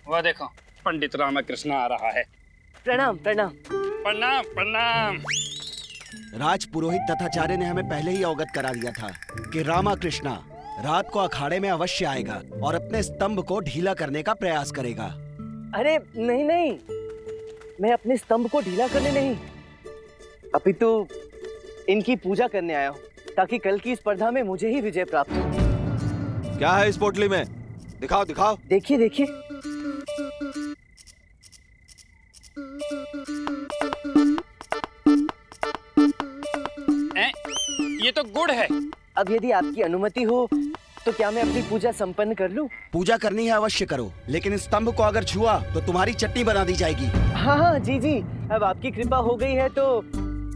वह देखो पंडित रामकृष्ण आ रहा है। प्रणाम प्रणाम। प्रणाम प्रणाम। राज पुरोहित तथाचार्य ने हमें पहले ही अवगत करा दिया था कि रामाकृष्णा रात को अखाड़े में अवश्य आएगा और अपने स्तंभ को ढीला करने का प्रयास करेगा। अरे नहीं नहीं, मैं अपने स्तंभ को ढीला करने नहीं, अपितु इनकी पूजा करने आया हूँ ताकि कल की स्पर्धा में मुझे ही विजय प्राप्त हो। क्या है इस पोटली में? दिखाओ दिखाओ। देखिए देखिए। ये तो गुड़ है। अब यदि आपकी अनुमति हो तो क्या मैं अपनी पूजा संपन्न कर लूं? पूजा करनी है अवश्य करो, लेकिन इस स्तंभ को अगर छुआ तो तुम्हारी चटनी बना दी जाएगी। हाँ हाँ जी जी, अब आपकी कृपा हो गई है तो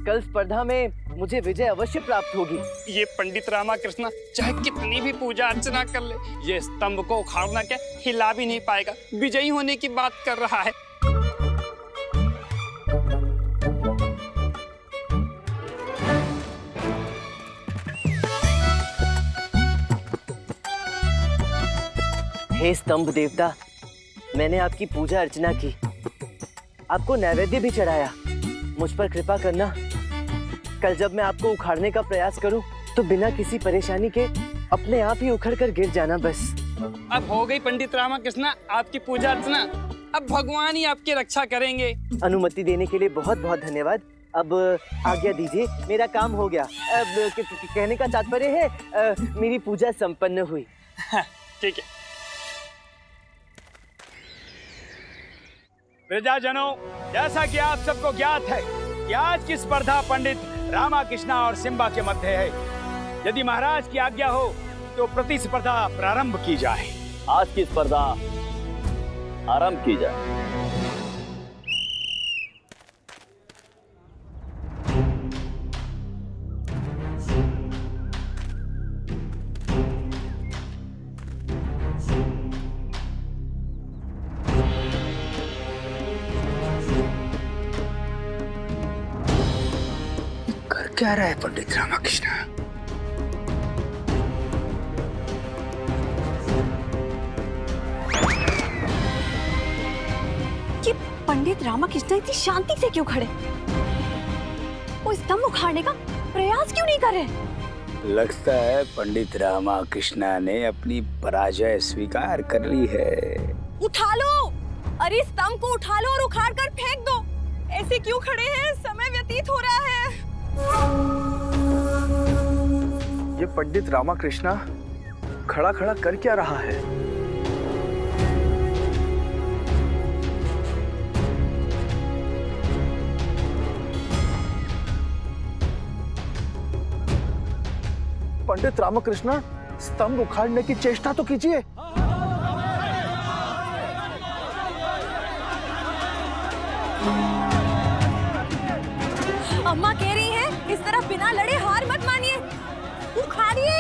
कल स्पर्धा में मुझे विजय अवश्य प्राप्त होगी। ये पंडित रामकृष्ण चाहे कितनी भी पूजा अर्चना कर ले, ये स्तंभ को उखाड़ना क्या हिला भी नहीं पाएगा। विजयी होने की बात कर रहा है। हे स्तंभ देवता, मैंने आपकी पूजा अर्चना की, आपको नैवेद्य भी चढ़ाया। मुझ पर कृपा करना, कल जब मैं आपको उखाड़ने का प्रयास करूं तो बिना किसी परेशानी के अपने आप ही उखड़ कर गिर जाना बस। अब हो गई पंडित रामकृष्ण आपकी पूजा अर्चना, अब भगवान ही आपकी रक्षा करेंगे। अनुमति देने के लिए बहुत बहुत धन्यवाद। अब आज्ञा दीजिए, मेरा काम हो गया। अब कहने का तात्पर्य है मेरी पूजा संपन्न हुई। ठीक है। प्रजाजनों, जैसा कि आप सबको ज्ञात है कि आज की स्पर्धा पंडित रामकृष्ण और सिम्बा के मध्य है। यदि महाराज की आज्ञा हो तो प्रतिस्पर्धा प्रारंभ की जाए। आज की स्पर्धा आरंभ की जाए। क्या रहा है पंडित रामकृष्ण? ये पंडित रामकृष्ण इतनी शांति से क्यों खड़े? वो स्तंभ उखाड़ने का प्रयास क्यों नहीं कर रहे? लगता है पंडित रामकृष्ण ने अपनी पराजय स्वीकार कर ली है। उठा लो, अरे स्तंभ को उठा लो और उखाड़ कर फेंक दो। ऐसे क्यों खड़े हैं? समय व्यतीत हो रहा है। ये पंडित रामकृष्ण खड़ा खड़ा कर क्या रहा है? पंडित रामकृष्ण, स्तंभ उखाड़ने की चेष्टा तो कीजिए। अम्मा कह रही है इस तरह बिना लड़े हार मत मानिए, उखाड़िए।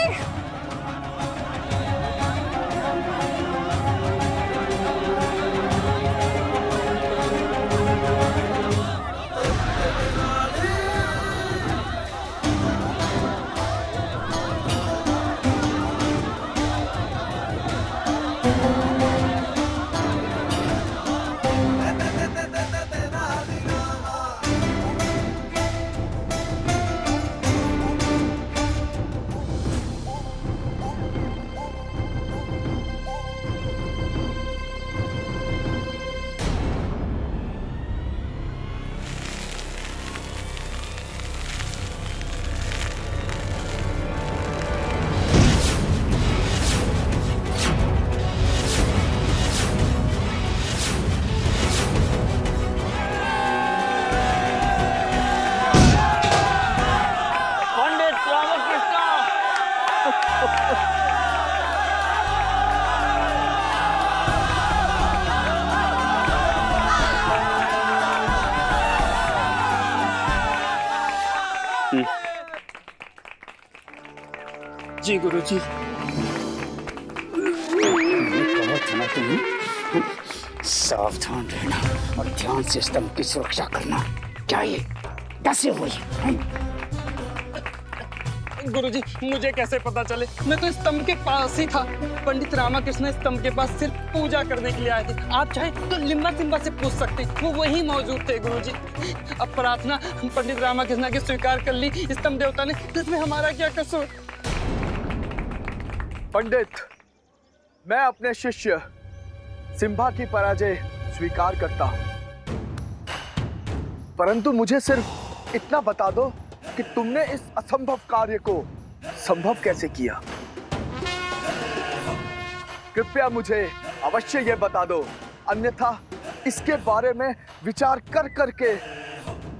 जी गुरुजी। सावधान रहना और ध्यान से स्तंभ की सुरक्षा करना। क्या ये कैसे हुई? गुरुजी, मुझे कैसे पता चले? मैं तो स्तंभ के पास ही था। पंडित रामाकृष्ण स्तंभ के पास सिर्फ पूजा करने के लिए आए थे। आप चाहे तो लिम्बा सिम्बा से पूछ सकते, वो वही मौजूद थे गुरुजी। अब प्रार्थना पंडित रामाकृष्ण की स्वीकार कर ली स्तंभ देवता ने, तो इसमें हमारा क्या कसूर? पंडित, मैं अपने शिष्य सिम्बा की पराजय स्वीकार करता हूं, परंतु मुझे सिर्फ इतना बता दो कि तुमने इस असंभव कार्य को संभव कैसे किया। कृपया मुझे अवश्य ये बता दो, अन्यथा इसके बारे में विचार कर करके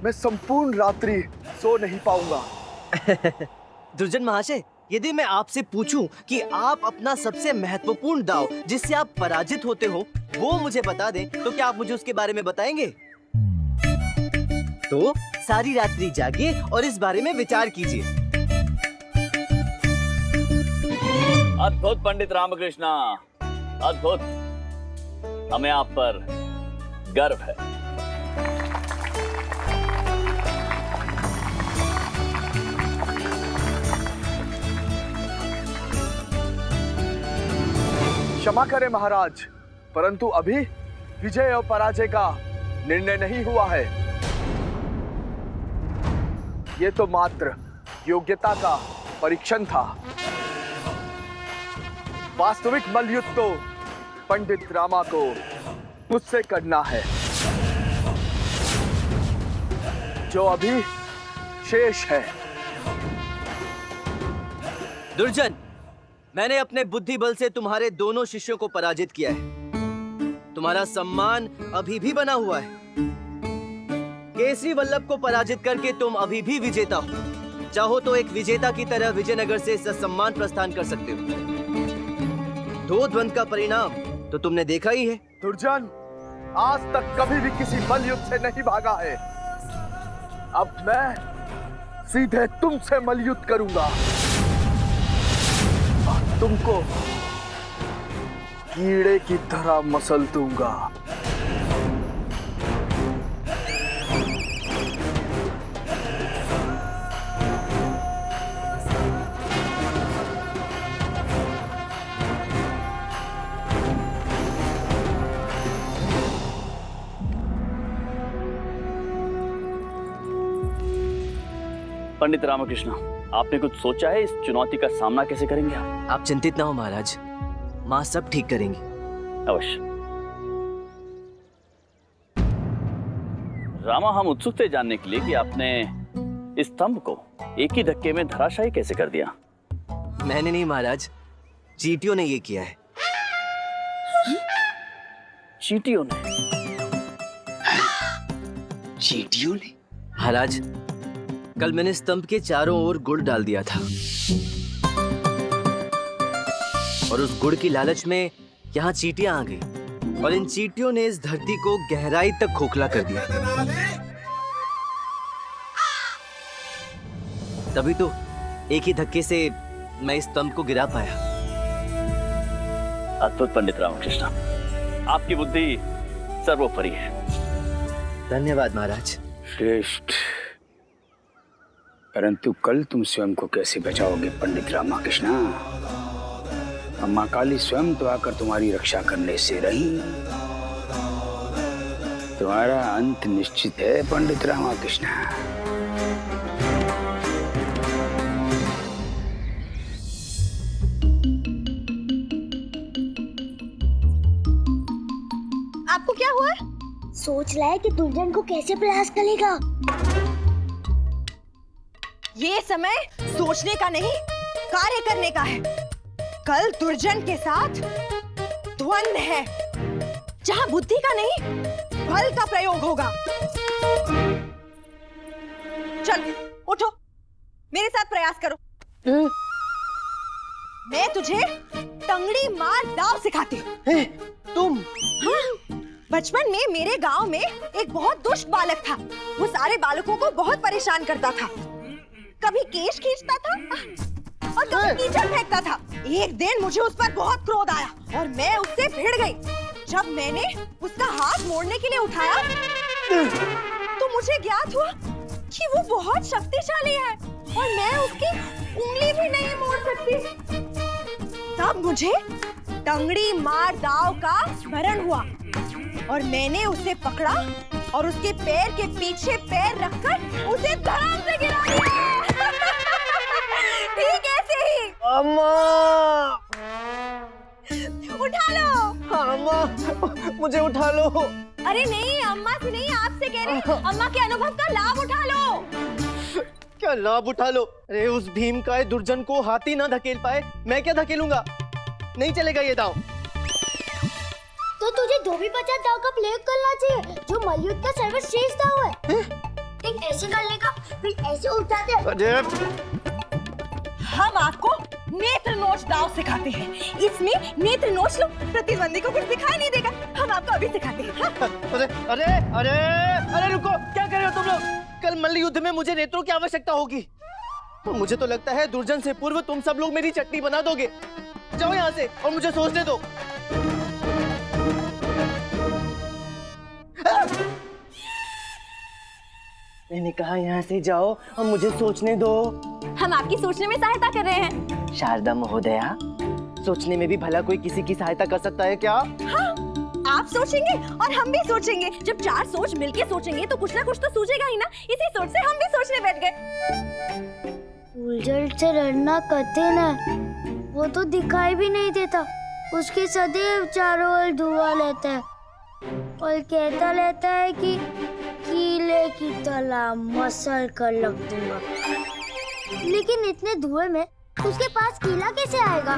मैं संपूर्ण रात्रि सो नहीं पाऊंगा। दुर्जन महाशय, यदि मैं आपसे पूछूं कि आप अपना सबसे महत्वपूर्ण दांव जिससे आप पराजित होते हो वो मुझे बता दें, तो क्या आप मुझे उसके बारे में बताएंगे? तो सारी रात्रि जागिए और इस बारे में विचार कीजिए। अद्भुत पंडित रामकृष्णा, अद्भुत। हमें आप पर गर्व है। क्षमा करें महाराज, परंतु अभी विजय और पराजय का निर्णय नहीं हुआ है। ये तो मात्र योग्यता का परीक्षण था। वास्तविक मल्लयुद्ध तो पंडित रामा को मुझसे करना है, जो अभी शेष है। दुर्जन, मैंने अपने बुद्धि बल से तुम्हारे दोनों शिष्यों को पराजित किया है। तुम्हारा सम्मान अभी भी बना हुआ है। केसरी वल्लभ को पराजित करके तुम अभी भी विजेता हो। चाहो तो एक विजेता की तरह विजयनगर से ससम्मान प्रस्थान कर सकते हो। दो द्वंद्व का परिणाम तो तुमने देखा ही है। दुर्जन आज तक कभी भी किसी मल्लयुद्ध से नहीं भागा है। अब मैं सीधे तुमसे मल्लयुद्ध करूंगा, तुमको कीड़े की तरह मसल दूंगा। पंडित रामकृष्ण, आपने कुछ सोचा है इस चुनौती का सामना कैसे करेंगे आप? आप चिंतित ना हो महाराज, माँ सब ठीक करेंगी। अवश्य। रामा, हम उत्सुक थे जानने के लिए कि आपने इस स्तंभ को एक ही धक्के में धराशायी कैसे कर दिया। मैंने नहीं महाराज, चींटियों ने ये किया है। चींटियों ने? चींटियों ने? महाराज, कल मैंने स्तंभ के चारों ओर गुड़ डाल दिया था और उस गुड़ की लालच में यहाँ चींटियां आ गई और इन चींटियों ने इस धरती को गहराई तक खोखला कर दिया। तभी तो एक ही धक्के से मैं इस स्तंभ को गिरा पाया। अद्भुत पंडित रामकृष्ण, आपकी बुद्धि सर्वोपरि है। धन्यवाद महाराज। श्रेष्ठ, परंतु कल तुम स्वयं को कैसे बचाओगे पंडित रामकृष्ण? अम्मा काली स्वयं तो आकर तुम्हारी रक्षा करने से रही। तुम्हारा अंत निश्चित है पंडित रामकृष्ण। आपको क्या हुआ? सोच रहा है कि दुर्जन को कैसे प्रयास करेगा। ये समय सोचने का नहीं, कार्य करने का है। कल दुर्जन के साथ द्वंद्व है, जहां बुद्धि का नहीं बल का प्रयोग होगा। चल उठो, मेरे साथ प्रयास करो। मैं तुझे टंगड़ी मार दाव सिखाती हूँ। तुम? हाँ, बचपन में मेरे गांव में एक बहुत दुष्ट बालक था। वो सारे बालकों को बहुत परेशान करता था। कभी केश खींचता था और कभी कीचड़ फेंकता था। एक दिन मुझे उस पर बहुत क्रोध आया और मैं उससे भिड़ गई। जब मैंने उसका हाथ मोड़ने के लिए उठाया तो मुझे ज्ञात हुआ कि वो बहुत शक्तिशाली है और मैं उसकी उंगली भी नहीं मोड़ सकती। तब मुझे टंगड़ी मार दाव का स्मरण हुआ और मैंने उसे पकड़ा और उसके पैर के पीछे पैर रखकर उसे धड़ाम से गिरा दिया। ठीक ऐसे ही। अम्मा, उठा लो। अम्मा, मुझे उठा लो। अरे नहीं, अम्मा से नहीं, आपसे कह रही हूँ। अम्मा के अनुभव का लाभ उठा लो। क्या लाभ उठा लो? अरे उस भीम का दुर्जन को हाथी ना धकेल पाए, मैं क्या धकेलूंगा? नहीं चलेगा ये दांव। तो तुझे धोबी 50 दाव का प्रयोग करना चाहिए, जो मलयुद्ध का सर्वश्रेष्ठ दाव है। एक ऐसे करने का, फिर ऐसे उठाते हैं। अरे हम आपको नेत्र नोच दाव सिखाते हैं। इसमें नेत्र नोच लो, प्रतिद्वंदी को कुछ दिखाई नहीं देगा। हम आपको अभी सिखाते हैं। हाँ? अरे अरे अरे अरे रुको, क्या कर रहे हो तुम लोग? कल मल्ल युद्ध में मुझे नेत्रों की आवश्यकता होगी। तो मुझे तो लगता है दुर्जन से पूर्व तुम सब लोग मेरी चटनी बना दोगे। जाओ यहाँ से और मुझे सोचने दो। मैंने कहा यहाँ से जाओ और मुझे सोचने दो। हम आपकी सोचने में सहायता कर रहे हैं। शारदा महोदया, सोचने में भी भला कोई किसी की सहायता कर सकता है क्या? हाँ, आप सोचेंगे और हम भी सोचेंगे। जब चार सोच मिलके सोचेंगे तो कुछ ना कुछ तो सूझेगा ही ना। इसी सोच से हम भी सोचने बैठ गए। दुर्जन से लड़ना कठिन है, वो तो दिखाई भी नहीं देता। उसके सदैव चारों ओर धुआं लेता है और कहता रहता है कि कीले की तरह मसल कर लग दूंगा। लेकिन इतने धुएं में उसके पास कीला कैसे आएगा?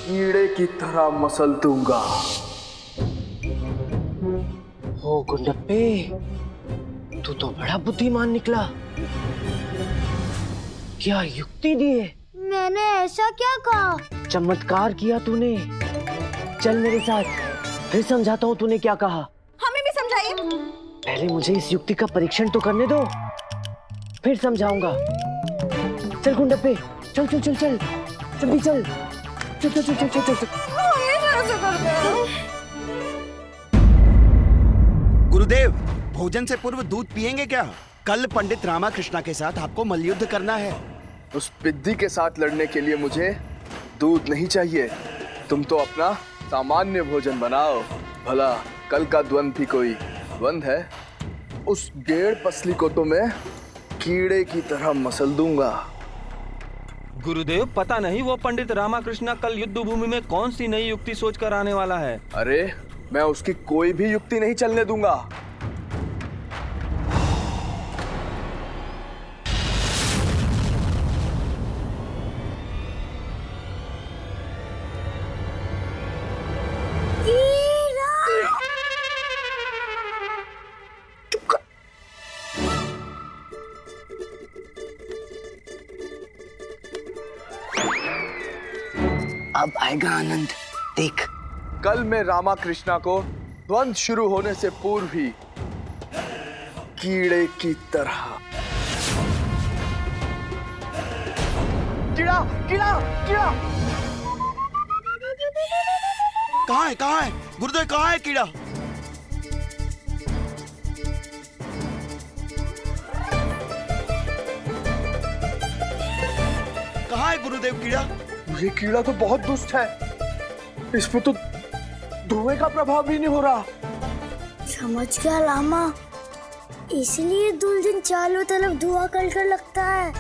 कीड़े की तरह मसल दूंगा। ओ गुंडप्पे, तू तो बड़ा बुद्धिमान निकला। क्या युक्ति दी है? मैंने ऐसा क्या कहा? चमत्कार किया तूने। चल मेरे साथ, फिर समझाता हूँ तूने क्या कहा। हमें भी समझाइए। पहले मुझे इस युक्ति का परीक्षण तो करने दो, फिर समझाऊंगा। चल गुंडप्पे, चल चल चल चल, जल्दी चल, चल चल चल चल चल चल। गुरुदेव, भोजन से पूर्व दूध पिएंगे क्या? कल पंडित रामाकृष्णा के साथ आपको मल्लयुद्ध करना है। उस पिद्दी के साथ लड़ने के लिए मुझे दूध नहीं चाहिए। तुम तो अपना सामान्य भोजन बनाओ। भला कल का द्वंद भी कोई द्वंद है? उस गेड़ पसली को तो मैं कीड़े की तरह मसल दूंगा। गुरुदेव, पता नहीं वो पंडित रामाकृष्णा कल युद्ध भूमि में कौन सी नई युक्ति सोचकर आने वाला है। अरे मैं उसकी कोई भी युक्ति नहीं चलने दूंगा। अब आएगा आनंद, देख। कल मैं रामाकृष्णा को द्वंद शुरू होने से पूर्व ही कीड़े की तरह कीड़ा कीड़ा कीड़ा। कहाँ है, कहाँ है गुरुदेव, कहाँ है कीड़ा? कहाँ है गुरुदेव कीड़ा? ये कीड़ा तो बहुत दुष्ट है। इसमें तो धुएं का प्रभाव भी नहीं हो रहा। समझ गया लामा, इसलिए दुल्हन चारों तरफ धुआं कर लगता है।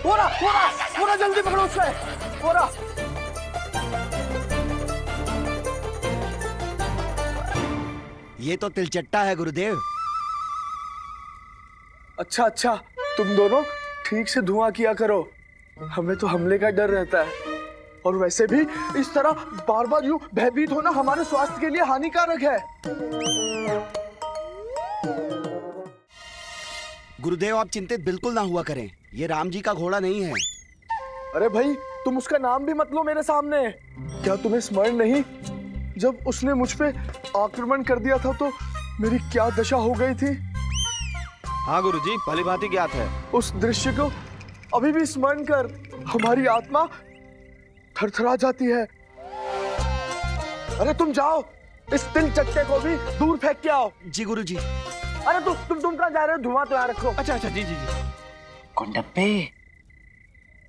पूरा जल्दी पकड़ो उसे। पूरा ये तो तिलचट्टा है गुरुदेव। अच्छा अच्छा, तुम दोनों ठीक से धुआं किया करो। हमें तो हमले का डर रहता है, और वैसे भी इस तरह बार बार यूं भयभीत होना हमारे स्वास्थ्य के लिए हानिकारक है। गुरुदेव, आप चिंतित बिल्कुल ना हुआ करें। ये राम जी का घोड़ा नहीं है। अरे भाई, तुम उसका नाम भी मत लो मेरे सामने। क्या तुम्हें स्मरण नहीं, जब उसने मुझ पे आक्रमण कर दिया था तो मेरी क्या दशा हो गई थी? हाँ गुरुजी, भली भांति ज्ञात है। उस दृश्य को अभी भी स्मरण कर हमारी आत्मा थरथरा जाती है। अरे तुम जाओ, इस तिल चट्टे को भी दूर फेंक के आओ। जी गुरुजी। अरे तुम कहाँ जा रहे हो? धुआं तो यहाँ रखो। अच्छा अच्छा, जी जी जी। कुंडप्पे,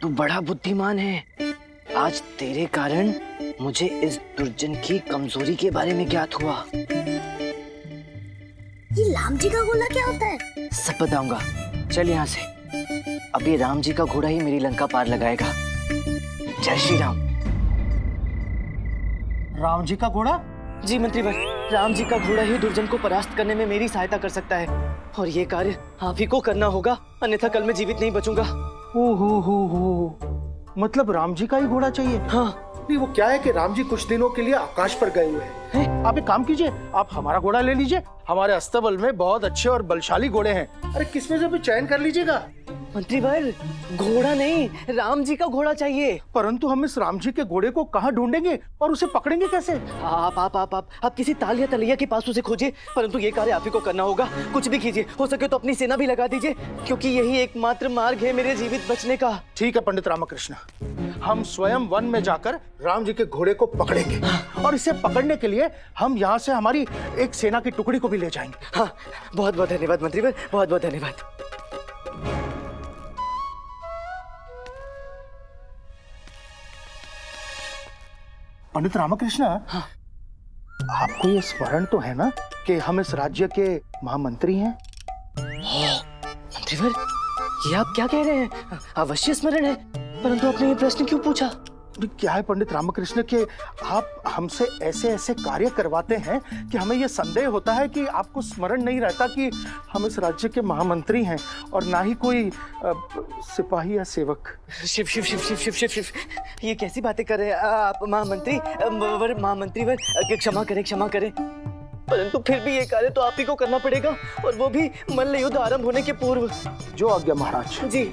तू बड़ा बुद्धिमान है। आज तेरे कारण मुझे इस दुर्जन की कमजोरी के बारे में ज्ञात हुआ। ये राम जी का गोला क्या होता है? सब बताऊंगा, चल यहाँ से। अब ये राम जी का घोड़ा ही मेरी लंका पार लगाएगा। जय श्री राम। राम जी का घोड़ा? जी मंत्रीवर, राम जी का घोड़ा ही दुर्जन को परास्त करने में मेरी सहायता कर सकता है, और ये कार्य आप ही को करना होगा, अन्यथा कल मैं जीवित नहीं बचूंगा। हो, मतलब राम जी का ही घोड़ा चाहिए? हाँ। नहीं, वो क्या है कि राम जी कुछ दिनों के लिए आकाश पर गए हुए हैं। आप एक काम कीजिए, आप हमारा घोड़ा ले लीजिए। हमारे अस्तबल में बहुत अच्छे और बलशाली घोड़े हैं। अरे किसमें से भी चयन कर लीजिएगा। मंत्रीवर, घोड़ा नहीं, राम जी का घोड़ा चाहिए। परंतु हम इस राम जी के घोड़े को कहाँ ढूंढेंगे और उसे पकड़ेंगे कैसे? आप किसी ताल या तलैया के पास उसे खोजिए, परंतु ये कार्य आप ही को करना होगा। कुछ भी कीजिए, हो सके तो अपनी सेना भी लगा दीजिए, क्योंकि यही एकमात्र मार्ग है मेरे जीवित बचने का। ठीक है पंडित रामकृष्ण, हम स्वयं वन में जाकर राम जी के घोड़े को पकड़ेंगे, और इसे पकड़ने के लिए हम यहाँ से हमारी एक सेना की टुकड़ी को भी ले जाएंगे। हाँ, बहुत बहुत धन्यवाद मंत्रीवर, बहुत बहुत धन्यवाद। पंडित रामकृष्ण, हाँ। आपको ये स्मरण तो है ना कि हम इस राज्य के महामंत्री हैं? मंत्रीवर, ये आप क्या कह रहे हैं? अवश्य स्मरण है, परंतु आपने ये प्रश्न क्यों पूछा? क्या है पंडित रामकृष्ण कि आप हमसे ऐसे ऐसे कार्य करवाते हैं कि हमें यह संदेह होता है कि आपको स्मरण नहीं रहता कि हम इस राज्य के महामंत्री हैं, और ना ही कोई सिपाही या सेवक। शिव शिव शिव शिव शिव शिव शिव, ये कैसी बातें कर रहे हैं आप? महामंत्री, क्षमा करें, परंतु फिर भी ये कार्य तो आप ही को करना पड़ेगा, और वो भी मल्ल युद्ध आरंभ होने के पूर्व। जो आज्ञा महाराज। जी।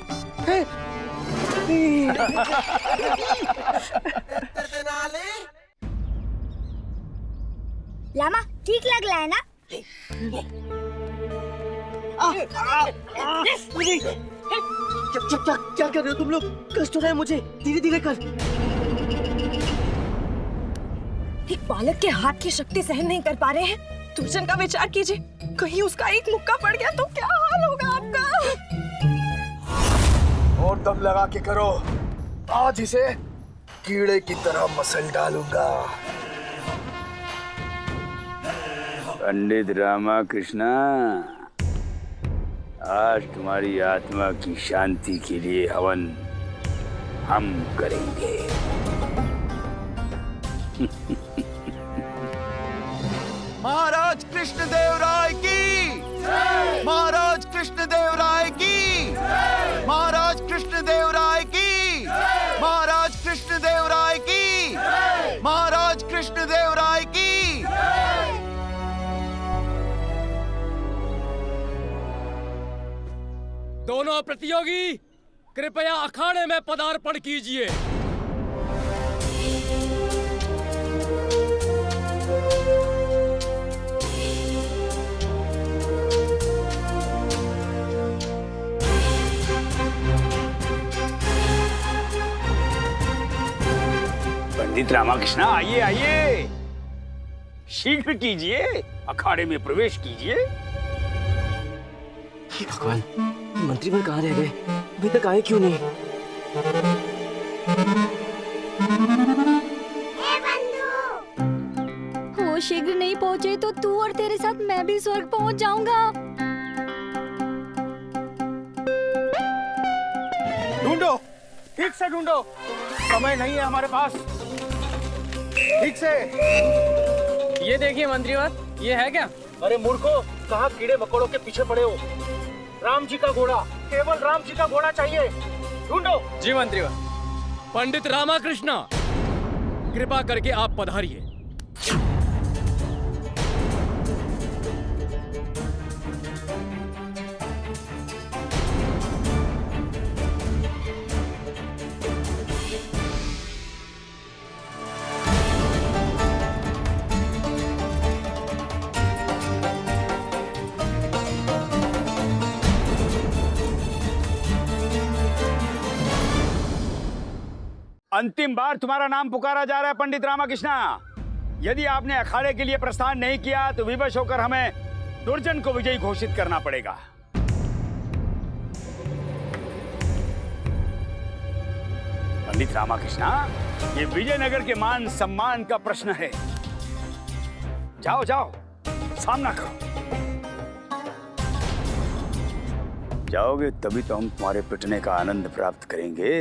लामा, ठीक लग रहा है ना? क्या कर रहे हो तुम लोग? कष्ट हो रहा है मुझे, धीरे धीरे कर। एक बालक के हाथ की शक्ति सहन नहीं कर पा रहे हैं। दुर्जन का विचार कीजिए, कहीं उसका एक मुक्का पड़ गया तो क्या हाल होगा आपका? और दम लगा के करो, आज इसे कीड़े की तरह मसल डालूंगा। पंडित रामकृष्ण, आज तुम्हारी आत्मा की शांति के लिए हवन हम करेंगे। महाराज कृष्णदेव राय की, महाराज कृष्णदेव राय की, महाराज कृष्णदेव राय की, महाराज कृष्णदेव राय की, महाराज कृष्णदेव राय की। दोनों प्रतियोगी कृपया अखाड़े में पदार्पण कीजिए। पंडित रामकृष्ण, आइए आइए, शीघ्र कीजिए, अखाड़े में प्रवेश कीजिए। भगवान, मंत्रीवर कहाँ रह गए? अभी तक आए क्यों नहीं? वो शीघ्र नहीं पहुँचे तो तू और तेरे साथ मैं भी स्वर्ग पहुँच जाऊंगा। ढूंढो, ठीक से ढूंढो, समय नहीं है हमारे पास। ठीक से। ये देखिए मंत्रीवर, ये है क्या? अरे मूर्खो, कहाँ कीड़े मकोड़ों के पीछे पड़े हो? राम जी का घोड़ा, केवल राम जी का घोड़ा चाहिए, ढूंढो। जी मंत्रीवर। पंडित रामकृष्ण, कृपा करके आप पधारिए। अंतिम बार तुम्हारा नाम पुकारा जा रहा है पंडित रामाकृष्णा। यदि आपने अखाड़े के लिए प्रस्थान नहीं किया तो विवश होकर हमें दुर्जन को विजयी घोषित करना पड़ेगा। पंडित रामाकृष्णा, ये विजयनगर के मान सम्मान का प्रश्न है। जाओ जाओ, सामना करो। जाओगे तभी तो हम तुम्हारे पिटने का आनंद प्राप्त करेंगे।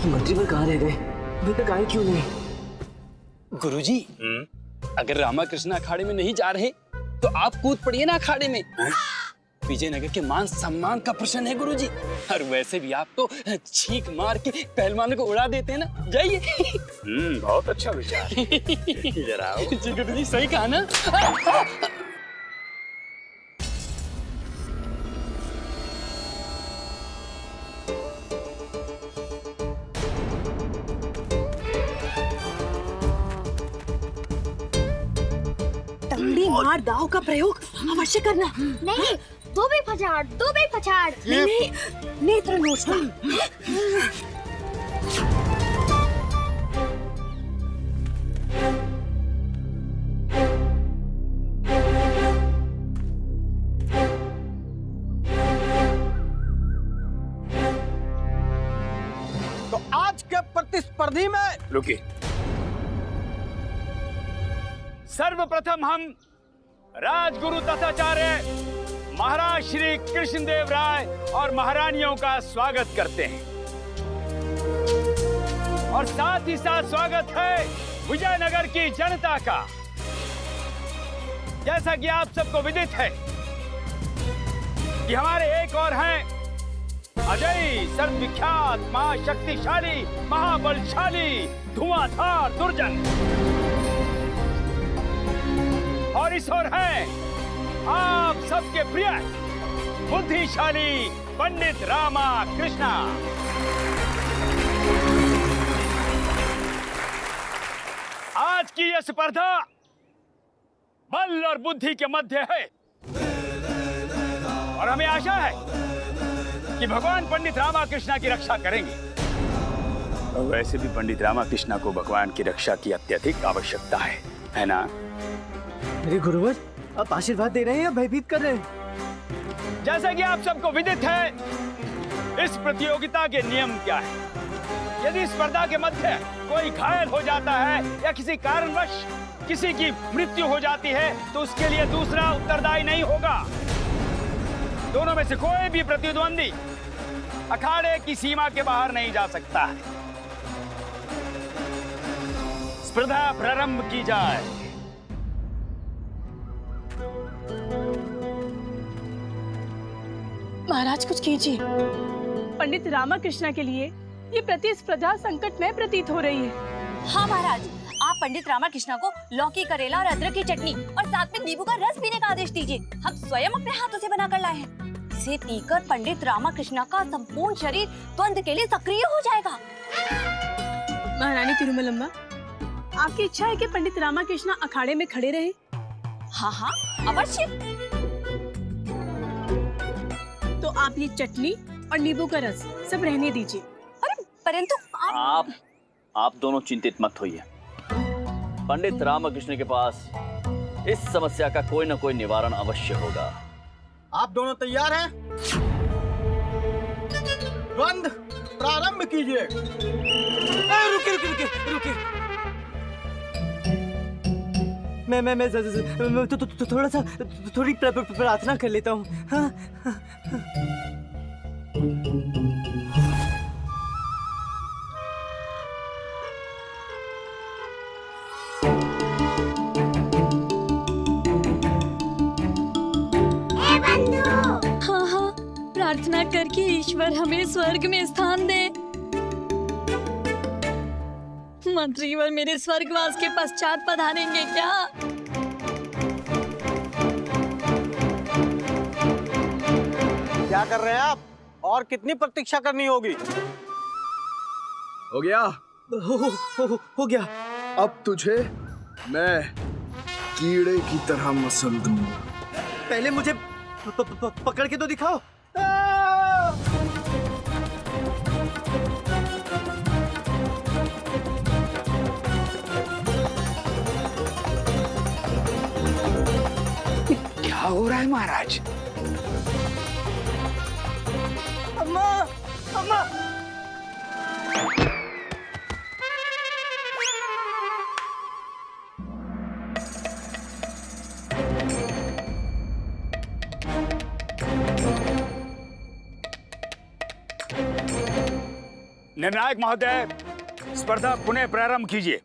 मंत्री पर कहाँ रह गए? अभी तक आए क्यों नहीं? गुरुजी, अगर रामाकृष्ण अखाड़े में नहीं जा रहे तो आप कूद पड़िए ना अखाड़े में। विजयनगर के मान सम्मान का प्रश्न है गुरुजी। और वैसे भी आप तो छींक मार के पहलवानों को उड़ा देते हैं ना। जाइए। बहुत अच्छा विचार। इधर आओ। जी गुरुजी, सही कहा ना। तंगड़ी मार दाव का प्रयोग अवश्य करना। नहीं, दो भी पछाड़, दो भी पछाड़। नहीं, नेत्र नोचना। तो आज के प्रतिस्पर्धी में रुकिए। सर्वप्रथम हम राजगुरु तथाचार्य महाराज श्री कृष्णदेव राय और महारानियों का स्वागत करते हैं और साथ ही साथ स्वागत है विजयनगर की जनता का। जैसा कि आप सबको विदित है कि हमारे एक और हैं अजय, सर्वविख्यात, महाशक्तिशाली, महाबलशाली, धुआंधार दुर्जन। और इस ओर है आप सबके प्रिय बुद्धिशाली पंडित रामाकृष्णा। आज की यह स्पर्धा बल और बुद्धि के मध्य है और हमें आशा है कि भगवान पंडित रामाकृष्णा की रक्षा करेंगे। और वैसे भी पंडित रामाकृष्णा को भगवान की रक्षा की अत्यधिक आवश्यकता है ना? मेरे गुरुवर, आप आशीर्वाद दे रहे हैं या भयभीत कर रहे हैं? जैसा कि आप सबको विदित है, इस प्रतियोगिता के नियम क्या है। यदि स्पर्धा के मध्य कोई घायल हो जाता है या किसी कारणवश किसी की मृत्यु हो जाती है तो उसके लिए दूसरा उत्तरदायी नहीं होगा। दोनों में से कोई भी प्रतिद्वंदी अखाड़े की सीमा के बाहर नहीं जा सकता है। स्पर्धा प्रारंभ की जाए। महाराज कुछ कीजिए। पंडित रामाकृष्णा के लिए ये प्रतिस्पर्धा संकटमय प्रतीत हो रही है। हाँ महाराज, आप पंडित रामाकृष्णा को लौकी, करेला और अदरक की चटनी और साथ में नींबू का रस पीने का आदेश दीजिए। हम स्वयं अपने हाथों से बनाकर लाए हैं। इसे पीकर पंडित रामाकृष्णा का संपूर्ण शरीर द्वंद के लिए सक्रिय हो जाएगा। महारानी तिरुमलम्बा, आपकी इच्छा है कि पंडित रामाकृष्णा अखाड़े में खड़े रहे? हाँ हाँ, अवश्य। तो आप ये चटनी और नींबू का रस सब रहने दीजिए। अरे परंतु आप दोनों चिंतित मत होइए। पंडित रामकृष्ण के पास इस समस्या का कोई न कोई निवारण अवश्य होगा। आप दोनों तैयार हैं? द्वंद प्रारंभ कीजिए। रुके। मैं थोड़ा सा थोड़ी प्रार्थना कर लेता हूँ। हाँ? हाँ, प्रार्थना करके ईश्वर हमें स्वर्ग में स्थान दे। मंत्रीवर मेरे स्वर्गवास के पश्चात पधारेंगे क्या? क्या कर रहे हैं आप? और कितनी प्रतीक्षा करनी होगी? हो गया? हो गया। अब तुझे मैं कीड़े की तरह मसल दूंगा। पहले मुझे पकड़ के तो दिखाओ। है महाराज? अम्मा, अम्मा। निर्णायक महोदय, स्पर्धा पुनः प्रारंभ कीजिए।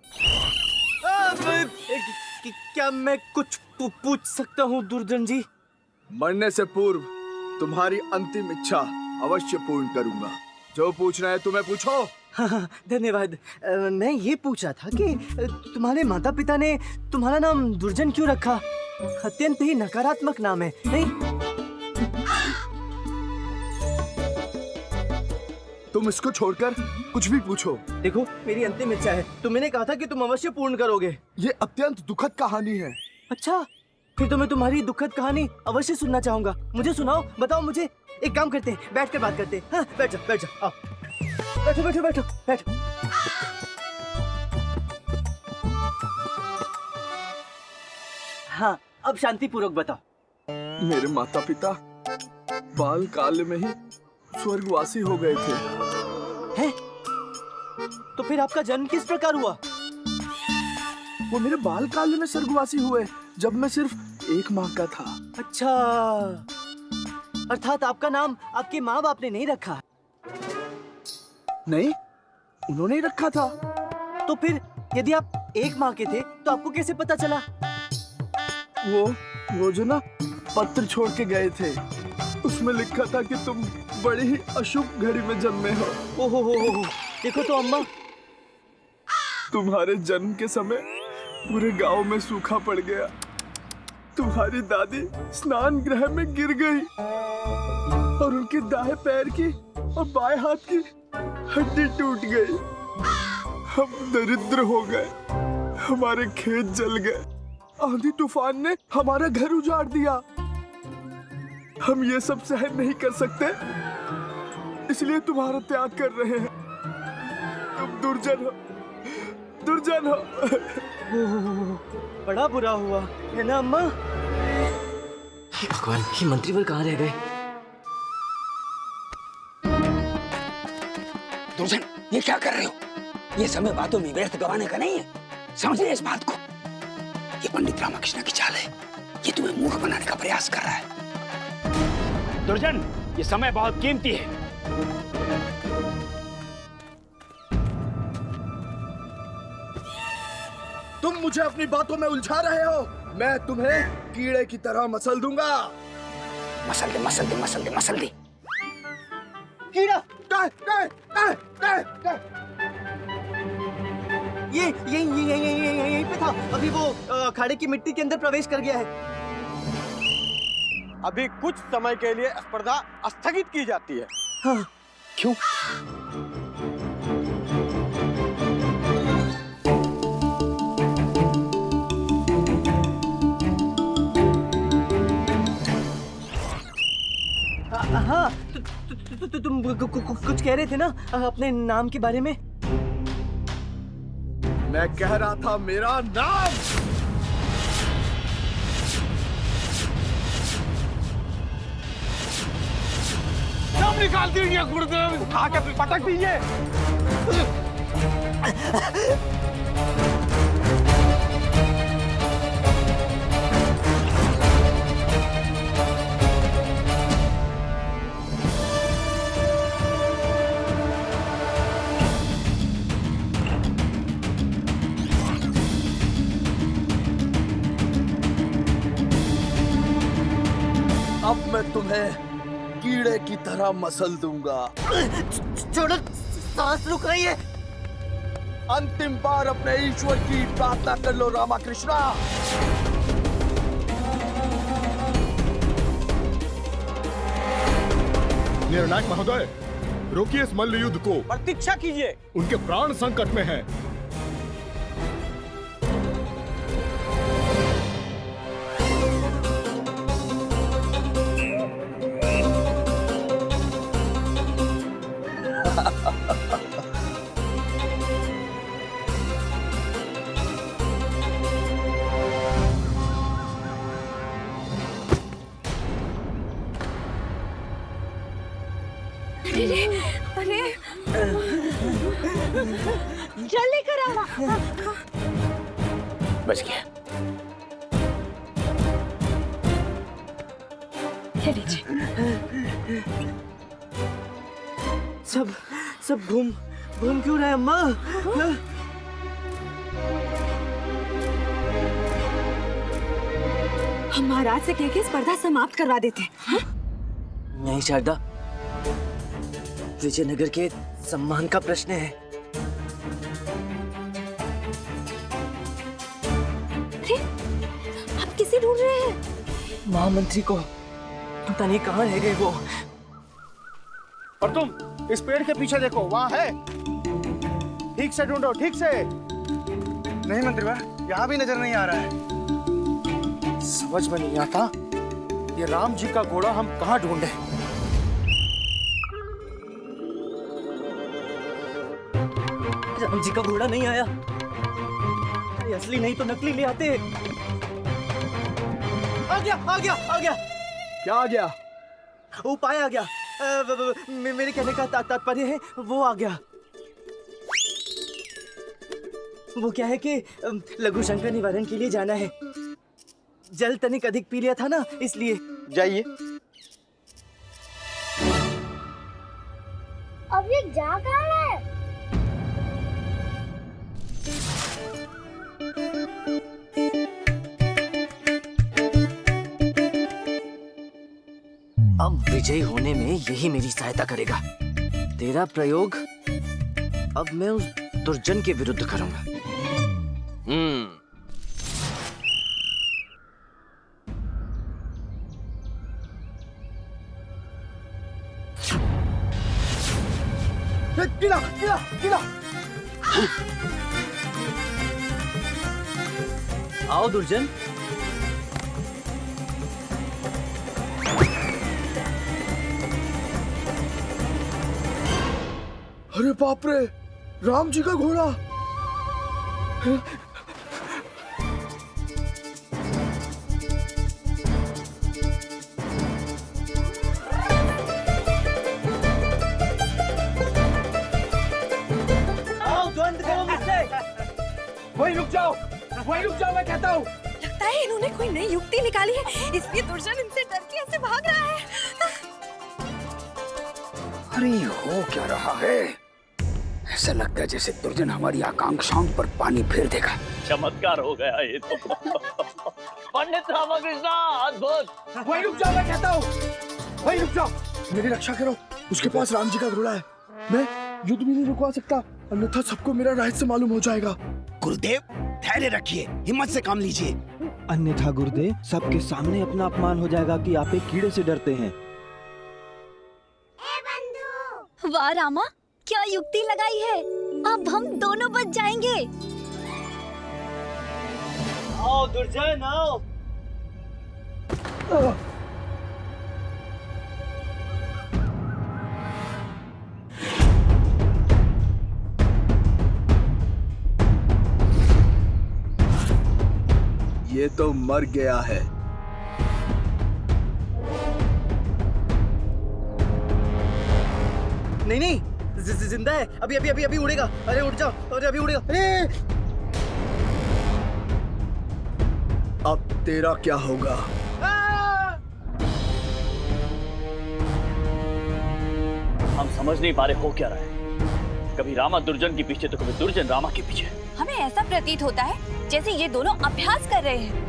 क्या मैं कुछ पूछ सकता हूँ दुर्जन जी? मरने से पूर्व तुम्हारी अंतिम इच्छा अवश्य पूर्ण करूंगा। जो पूछना है तुम्हें पूछो। हाँ, धन्यवाद। मैं ये पूछ रहा था कि तुम्हारे माता पिता ने तुम्हारा नाम दुर्जन क्यों रखा? अत्यंत ही नकारात्मक नाम है, नहीं? तुम इसको छोड़कर कुछ भी पूछो। देखो, मेरी अंतिम इच्छा है, तो मैंने कहा था कि तुम अवश्य पूर्ण करोगे। ये अत्यंत दुखद कहानी है। अच्छा, फिर तो मैं तुम्हारी दुखद कहानी अवश्य सुनना चाहूंगा। मुझे सुनाओ, बताओ मुझे। एक काम करते हैं, बैठ कर बात करते हैं। हाँ, बैठ जाओ, बैठ जाओ, आओ। बैठो, बैठो, बैठो, बैठो। हाँ, अब शांति पूर्वक बताओ। मेरे माता पिता बाल काल में ही स्वर्गवासी हो गए थे। हैं? तो फिर आपका जन्म किस प्रकार हुआ? वो मेरे बाल काल में स्वर्गवासी हुए जब मैं सिर्फ 1 माह का था। अच्छा, अर्थात आपका नाम आपके माँ बाप ने नहीं रखा? नहीं, उन्होंने ही रखा था। तो फिर यदि आप 1 माह के थे तो आपको कैसे पता चला? वो जो ना पत्र छोड़ के गए थे, उसमें लिखा था कि तुम बड़ी ही अशुभ घड़ी में जन्मे हो। ओहो हो, देखो तो अम्मा, तुम्हारे जन्म के समय पूरे गांव में सूखा पड़ गया। तुम्हारी दादी स्नान गृह में गिर गई और उनके दाएं पैर की और बाएं हाथ की हड्डी टूट गई। हम दरिद्र हो गए, हमारे खेत जल गए, आंधी तूफान ने हमारा घर उजाड़ दिया। हम ये सब सहन नहीं कर सकते, इसलिए तुम्हारा त्याग कर रहे हैं। तुम दुर्जन हो, दुर्जन हो। बड़ा बुरा हुआ है ना अम्मा? हे भगवान, ये मंत्रीवर कहाँ रह गए? दुर्जन, ये क्या कर रहे हो? ये समय बातों में व्यर्थ गवाने का नहीं है, समझिए इस बात को। ये पंडित रामकृष्ण की चाल है, ये तुम्हें मूर्ख बनाने का प्रयास कर रहा है। दुर्जन, ये समय बहुत कीमती है। तुम मुझे अपनी बातों में उलझा रहे हो। मैं तुम्हें कीड़े की तरह मसल दूंगा। मसल दे, मसल दे, मसल दे, मसल दे। कीड़ा? यहीं पे था। अभी वो अखाड़े की मिट्टी के अंदर प्रवेश कर गया है। अभी कुछ समय के लिए स्पर्धा स्थगित की जाती है। हाँ। क्यों? हाँ, तुम कुछ कह रहे थे ना अपने नाम के बारे में? मैं कह रहा था मेरा नाम। नाम निकाल दीजिए गुरुदेव, उठा के पटक दीजिए। अब मैं तुम्हें कीड़े की तरह मसल दूंगा। छोड़ो, सांस रुक रही है। अंतिम बार अपने ईश्वर की प्रार्थना कर लो रामकृष्णा। निर्णायक महोदय, रोकिए इस मल्ल युद्ध को। प्रतीक्षा कीजिए, उनके प्राण संकट में हैं। बच गया। ये लीजिए। सब घूम क्यों रहे अम्मा? हम महाराज से कह के स्पर्धा समाप्त करवा देते हैं। नहीं शारदा, विजयनगर के सम्मान का प्रश्न है। अरे, आप किसे ढूंढ रहे हैं? महामंत्री को पता नहीं कहाँ रह गए वो। और तुम इस पेड़ के पीछे देखो, वहाँ है। ठीक से ढूंढो, ठीक से। नहीं मंत्रीवर, यहाँ भी नजर नहीं आ रहा है। समझ में नहीं आता ये राम जी का घोड़ा हम कहाँ ढूंढे। राम जी का घोड़ा नहीं आया। ये असली नहीं तो नकली ले आते। आ गया। क्या आ गया? उपाय आ गया। मेरे कहने का तात्पर्य है वो आ गया। वो क्या है कि लघु शंकर निवारण के लिए जाना है। जल तनिक अधिक पी लिया था ना, इसलिए। जाइए। अब ये जा कहाँ है? अब विजयी होने में यही मेरी सहायता करेगा। तेरा प्रयोग अब मैं उस दुर्जन के विरुद्ध करूंगा। गिला। आओ दुर्जन। अरे बाप रे, राम जी का घोड़ा। वहीं रुक जाओ मैं कहता हूँ। लगता है इन्होंने कोई नई युक्ति निकाली है, इसलिए दुर्जन इनसे डर के ऐसे भाग रहा है। अरे हो क्या रहा है? ऐसा लगता है जैसे दुर्जन हमारी आकांक्षाओं पर पानी फेर देगा। चमत्कार हो गया ये तो। पंडित रामकृष्ण, अद्भुत। वहीं रुक जाओ मैं कहता हूँ। वहीं रुक जाओ। मेरी रक्षा करो, उसके पास राम जी का घोड़ा है। मैं युद्ध भी नहीं रुकवा सकता, अन्यथा सबको मेरा रहस्य मालूम हो जाएगा। गुरुदेव, धैर्य रखिए, हिम्मत से काम लीजिए। अन्यथा गुरुदेव, सबके सामने अपना अपमान हो जाएगा कि आप एक कीड़े से डरते हैं। वाह रामा, क्या युक्ति लगाई है। अब हम दोनों बच जाएंगे। आओ दुर्जन, आओ। ये तो मर गया है। नहीं, जिंदा है। अभी उड़ेगा। अरे उड़ जाओ, अरे अभी उड़ेगा। अब तेरा क्या होगा? हम समझ नहीं पा रहे हो क्या रहा है। कभी रामा दुर्जन के पीछे तो कभी दुर्जन रामा के पीछे। हमें ऐसा प्रतीत होता है जैसे ये दोनों अभ्यास कर रहे हैं।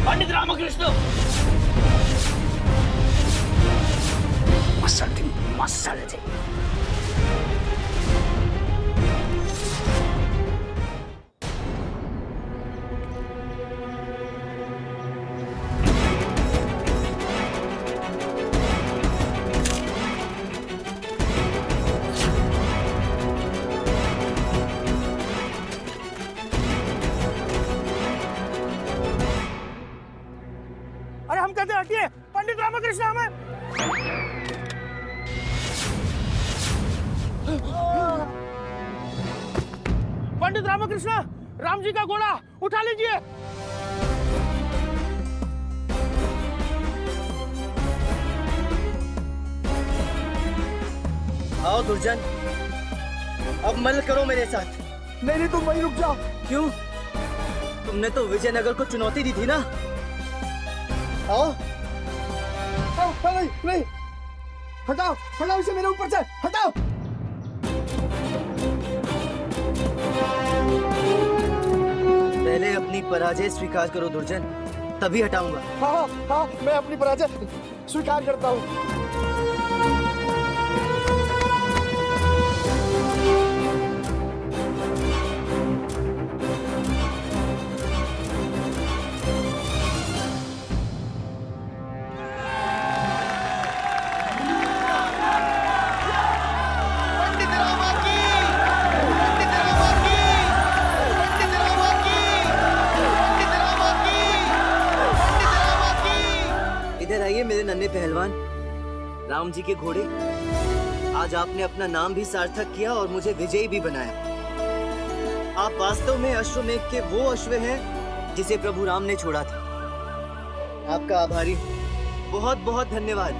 पंडित रामकृष्ण, मसल दे। अरे हम कहते हटिए, पंडित रामकृष्ण हमें। पंडित रामकृष्ण, राम जी का घोड़ा उठा लीजिए। आओ दुर्जन, अब मल करो मेरे साथ। नहीं तुम वहीं रुक जाओ। क्यों? तुमने तो विजयनगर को चुनौती दी थी ना। आओ। नहीं नहीं, हटाओ हटाओ इसे मेरे ऊपर से, हटाओ। पहले अपनी पराजय स्वीकार करो दुर्जन, तभी हटाऊंगा। हाँ हाँ, मैं अपनी पराजय स्वीकार करता हूँ। इधर आइए मेरे नन्हे पहलवान, राम जी के घोड़े। आज आपने अपना नाम भी सार्थक किया और मुझे विजयी भी बनाया। आप वास्तव में अश्वमेघ के वो अश्व हैं जिसे प्रभु राम ने छोड़ा था। आपका आभारी, बहुत बहुत धन्यवाद।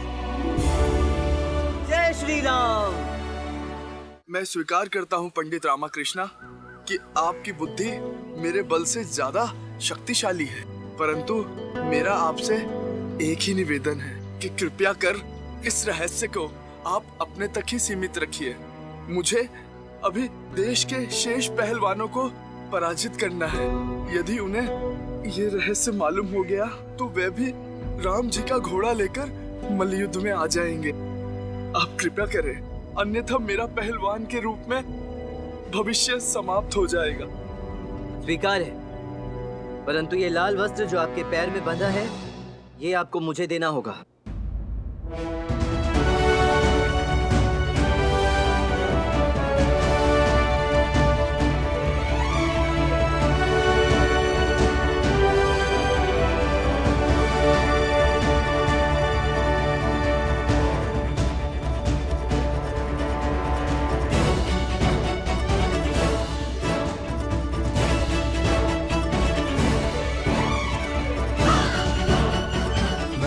जय श्री राम। मैं स्वीकार करता हूँ पंडित रामाकृष्णा कि आपकी बुद्धि मेरे बल से ज्यादा शक्तिशाली है, परंतु मेरा आपसे एक ही निवेदन है कि कृपया कर इस रहस्य को आप अपने तक ही सीमित रखिए। मुझे अभी देश के शेष पहलवानों को पराजित करना है। यदि उन्हें ये रहस्य मालूम हो गया तो वे भी राम जी का घोड़ा लेकर मल्लयुद्ध में आ जाएंगे। आप कृपया करें, अन्यथा मेरा पहलवान के रूप में भविष्य समाप्त हो जाएगा। स्वीकार है, परंतु ये लाल वस्त्र जो आपके पैर में बंधा है, ये आपको मुझे देना होगा।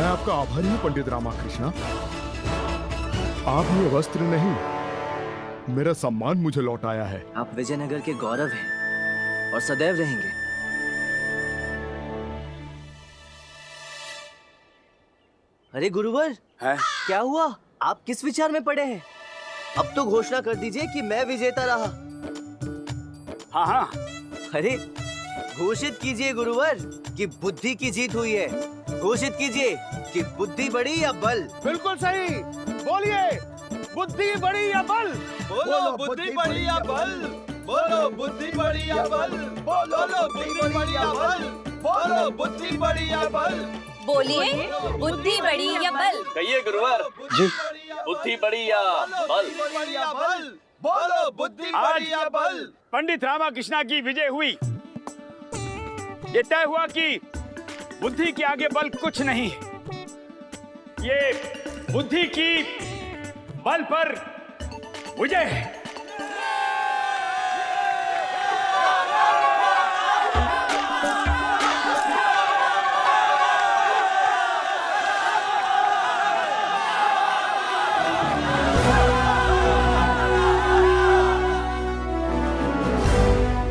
आपका आभारी हूँ पंडित रामाकृष्णा। आप ये वस्त्र नहीं, मेरा सम्मान मुझे लौटाया है। आप विजयनगर के गौरव हैं और सदैव रहेंगे। अरे गुरुवर, क्या हुआ? आप किस विचार में पड़े हैं? अब तो घोषणा कर दीजिए कि मैं विजेता रहा। हाँ हाँ। अरे घोषित कीजिए गुरुवर कि बुद्धि की जीत हुई है। घोषित कीजिए कि बुद्धि बड़ी या बल। बिल्कुल सही, बोलिए, बुद्धि बड़ी या बल? बोलो बुद्धि बड़ी या बल, बोलो बुद्धि बड़ी या बल, बोलो बुद्धि बड़ी या बल, बोलो बुद्धि बड़ी या बल। बोलिए, बुद्धि बड़ी या बल? कहिए गुरुवर जी, बुद्धि बड़ी या बल? बोलो बुद्धि बड़ी या बल। पंडित रामाकृष्णा की विजय हुई। ये तय हुआ कि बुद्धि के आगे बल कुछ नहीं है। ये बुद्धि की बल पर विजय है।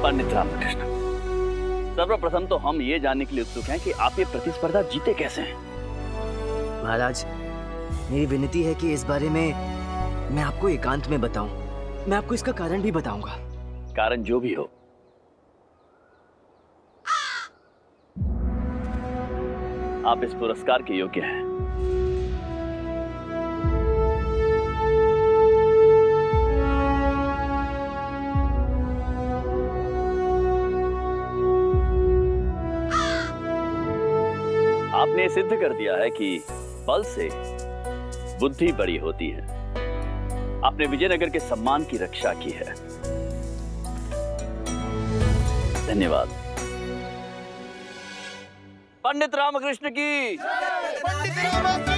पंडित रामकृष्ण, सर्वप्रथम तो हम ये जानने के लिए उत्सुक हैं कि आप ये प्रतिस्पर्धा जीते कैसे हैं। महाराज, मेरी विनती है कि इस बारे में मैं आपको एकांत में बताऊं। मैं आपको इसका कारण भी बताऊंगा। कारण जो भी हो, आप इस पुरस्कार के योग्य हैं। आपने सिद्ध कर दिया है कि बल से बुद्धि बड़ी होती है। आपने विजयनगर के सम्मान की रक्षा की है। धन्यवाद। पंडित रामकृष्ण की। पंडित रामा की